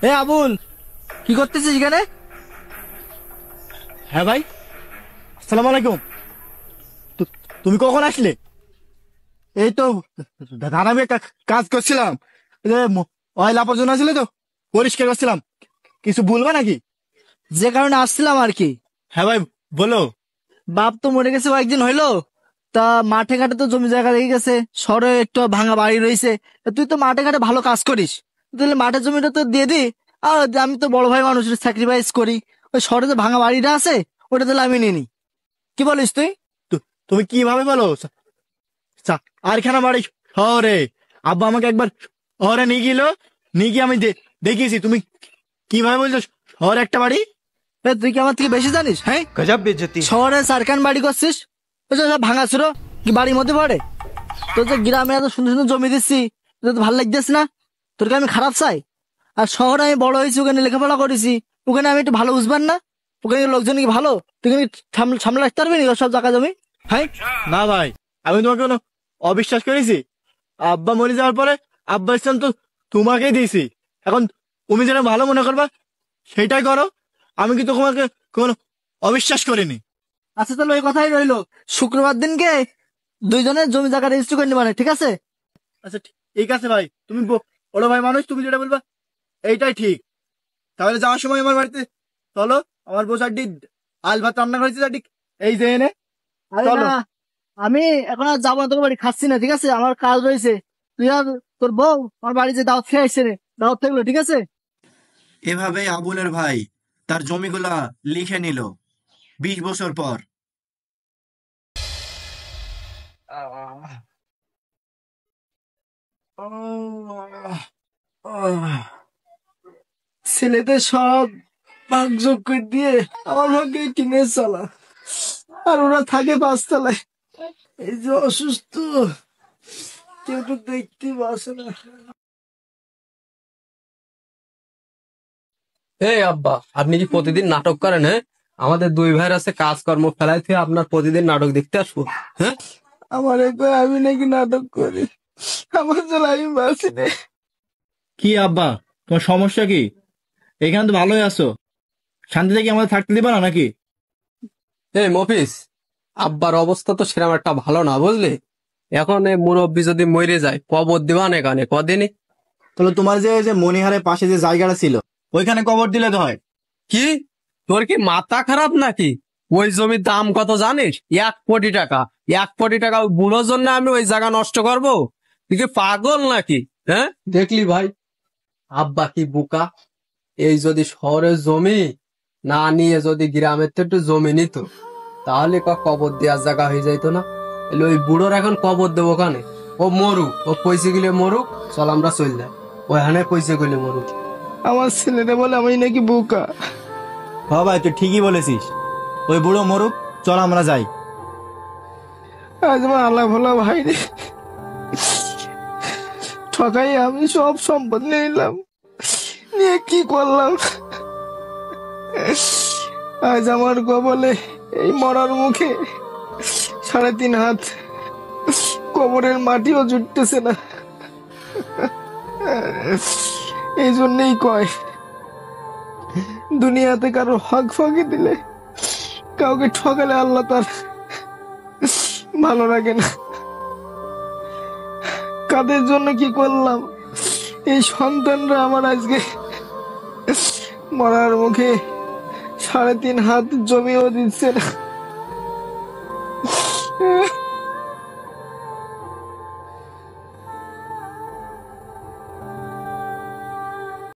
এ আবুল, কি করতেছিস এখানে? হ্যাঁ ভাই, আসসালামু আলাইকুম। তুমি কখন আসলে? এই তো দাদা, আমি একটা কাজ করছিলাম। এই যে অয়লা আবর্জনা ছিল তো, পরিষ্কার করছিলাম। কিছু বলবা নাকি? যে কারণে আসছিলাম আর কি। হ্যাঁ ভাই, বলো। বাপ তো মরে গেছে কয়েকদিন হইলো। তা মাঠে ঘাটে তো জমি জায়গা রেখে গেছে, শহরে একটু ভাঙা বাড়ি রয়েছে। তা তুই তো মাঠে ঘাটে ভালো কাজ করিস, তাহলে মাঠের জমিটা তো দিয়ে দি। আর আমি তো বড় ভাই মানুষের স্যাক্রিফাইস করি, ওই শহরে যে ভাঙা বাড়িটা আছে ওটা তাহলে আমি নিয়ে নি। কি বলিস তুই? তুমি কিভাবে বলো? আরখানা বাড়ি শহরে। আব্বা আমাকে একবার শহরে নিয়ে গেল, নিয়ে গিয়ে আমি দেখিয়েছি। তুমি কিভাবে বলছো শহরে একটা বাড়ি? এ, তুই কি আমার থেকে বেশি জানিস? হ্যাঁ, गजब बेइज्जती। শহরে সারকান বাড়ি করছিস, ওই যে সব ভাঙা ছিল কি বাড়ির মধ্যে পড়ে? তোর যে গ্রামে এত সুন্দর সুন্দর জমি দিচ্ছি, তোর তো ভালো লাগতেছে না? তোরকে আমি খারাপ চাই? আর শহরে আমি বড় হয়েছি, ওখানে লেখাপড়া করেছি, ওখানে আমি একটু ভালো বুঝবার না? ওখানে লোকজন কি ভালো? তুই কি সামনে রাখতে পারবি না সব জায়গা জমি? হ্যাঁ, না ভাই, আমি তোমাকে কোনো অবিশ্বাস করেছি? আব্বা মরে যাওয়ার পরে আব্বা স্থান তো তোমাকেই দিয়েছি। এখন তুমি যেটা ভালো মনে করবা সেটাই করো। আমি কিন্তু তোমাকে কোনো অবিশ্বাস করিনি। আচ্ছা, তাহলে ওই কথাই রইলো। শুক্রবার দিনকে দুইজনের জমি জায়গা রেজিস্ট্রি করে নিবানে, ঠিক আছে? আচ্ছা, ঠিক আছে ভাই। তুমি বড় ভাই মানুষ, তুমি যেটা বলবা এইটাই ঠিক। তাহলে যাওয়ার সময় আমার বাড়িতে চলো। আমার বউ চারটি আল ভাত রান্না করেছে, চারটি এই যে এনে। আরে চলো। না, আমি এখন আর যাবো না তোর বাড়ি, খাচ্ছি না, ঠিক আছে? আমার কাজ রয়েছে। তুই আর তোর বউ আমার বাড়িতে দাওয়াত খেয়ে আসছে রে, দাওয়াত থাকলো, ঠিক আছে? এভাবে আবুলের ভাই তার জমিগুলা লিখে নিল 20 বছর পর। ছেলেদের সব ভাগযোগ করে দিয়ে আমার ভাগ্যে টিনের চালা, আর ওরা থাকে পাঁচতলায়। এই যে অসুস্থ, কেউ তো দেখতে পাচ্ছে না। এই আব্বা, আপনি কি প্রতিদিন নাটক করেন? হ্যাঁ, আমাদের দুই ভাইয়ের আছে কাজকর্ম ফেলাই থেকে আপনার প্রতিদিন নাটক দেখতে আসবো? হ্যাঁ, আমার একবার আমি নাকি নাটক করি, আমার জন্য আমি বাঁচি না। কি আব্বা, তোমার সমস্যা কি? এখানে তো ভালোই আছো, শান্তিতে কি আমাদের থাকতে দিবা না নাকি? এই মফিস, আব্বার অবস্থা তো সেরকম একটা ভালো না, বুঝলি? এখন এই মুরব্বী যদি মরে যায় কবর দিবান এখানে কদিনই। তাহলে তোমার যে যে মনিহারের পাশে যে জায়গাটা ছিল ওইখানে কবর দিলে তো হয়। কি, তোর কি মাথা খারাপ নাকি? ওই জমির দাম কত জানিস? 1 কোটি টাকা। 1 কোটি টাকা ওই বুড়োর জন্য আমি ওই জায়গা নষ্ট করবো? তুই কি পাগল নাকি? হ্যাঁ, দেখলি ভাই, আব্বা কি বোকা। এই যদি শহরের জমি না নিয়ে যদি গ্রামের থেকে একটু জমি নিত, তাহলে কবর দেওয়ার জায়গা হয়ে যাইতো না? এলে ওই বুড়োর এখন কবর দেবো ওখানে? ও মরুক, ও পয়সে গেলে মরুক, চল আমরা চল যাই, ওখানে পয়সে গেলে মরুক। আমার ছেলেটা বলে আমি নাকি বোকা। হ্যাঁ ভাই, তুই ঠিকই বলেছিস। ওই বুড়ো মরুক, চল আমরা যাই। আজ আমার আল্লাহ ভোলা ভাই রে, ঠকাই আমি সব সম্পদ নিয়ে নিলাম, নিয়ে কি করলাম? আজ আমার কবলে এই মরার মুখে 3.5 হাত কবরের মাটিও জুটতেছে না। এই জন্যই কয়, দুনিয়াতে কারো হক ফাঁকি দিলে, কাউকে ঠকালে আল্লাহ তার ভালো লাগে না। কাদের জন্য কি করলাম? এই সন্তানরা আমার আজকে মরার মুখে 3.5 হাত জমিও দিচ্ছে না।